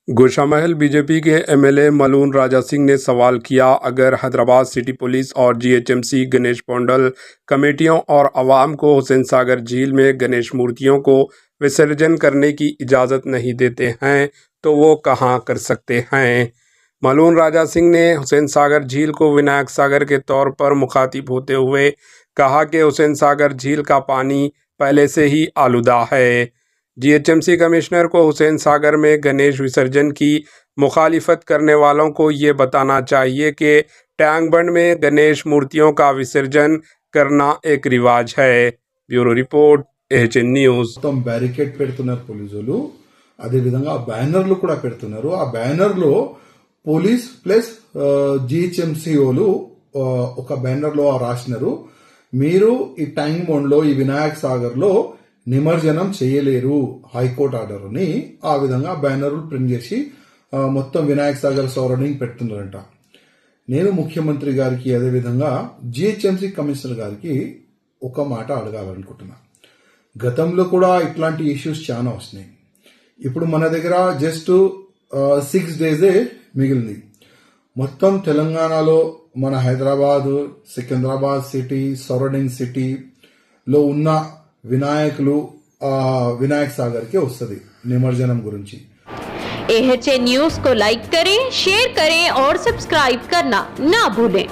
Goshamahal BJP के MLA मलून Raja Singh ने सवाल किया, अगर हैदराबाद सिटी पुलिस और जीएचएमसी गणेश पंडाल कमेटियों और आवाम को हुसैन सागर झील में गणेश मूर्तियों को विसर्जन करने की इजाज़त नहीं देते हैं तो वो कहाँ कर सकते हैं। मलून राजा सिंह ने हुसैन सागर झील को विनायक सागर के तौर पर मुखातिब होते हुए कहा कि हुसैन सागर झील का पानी पहले से ही आलूदा है। जीएचएमसी कमिश्नर को हुसैन सागर में गणेश विसर्जन की मुखालिफत करने वालों को ये बताना चाहिए कि टैंक बंड में गणेश मूर्तियों का विसर्जन करना एक रिवाज है। Bureau report HN news. మొత్తం బ్యారికేడ్ పెడుతున్నారు పోలీసులు. అదే విధంగా బ్యానర్లు కూడా పెడుతున్నారు. ఆ బ్యానర్ లో పోలీస్ ప్లస్ జిహెచ్ఎంసీఓలు ఒక బ్యానర్ లో రాసినారు, మీరు ఈ ట్యాంక్ బండ్ లో ఈ వినాయక్ సాగర్ లో నిమజ్జనం చేయలేరు, హైకోర్టు ఆర్డర్ అని ఆ విధంగా బ్యానర్లు ప్రింట్ చేసి మొత్తం వినాయక్ సాగర్ సరౌండింగ్ పెడుతున్నారంట. నేను ముఖ్యమంత్రి గారికి అదేవిధంగా జిహెచ్ఎంసీ కమిషనర్ గారికి ఒక మాట అడగాలనుకుంటున్నా. గతంలో కూడా ఇట్లాంటి ఇష్యూస్ చాలా వస్తున్నాయి. ఇప్పుడు మన దగ్గర జస్ట్ 6 డేసే మిగిలింది. మొత్తం తెలంగాణలో మన హైదరాబాద్, సికింద్రాబాద్ సిటీ, సరౌండింగ్ సిటీలో ఉన్న వినాయకులు వినాయక్ సాగర్ కి వస్తుంది నిమజ్జనం గురించి. एएचएन न्यूज को लाइक करें, शेयर करें और सब्सक्राइब करना ना भूलें।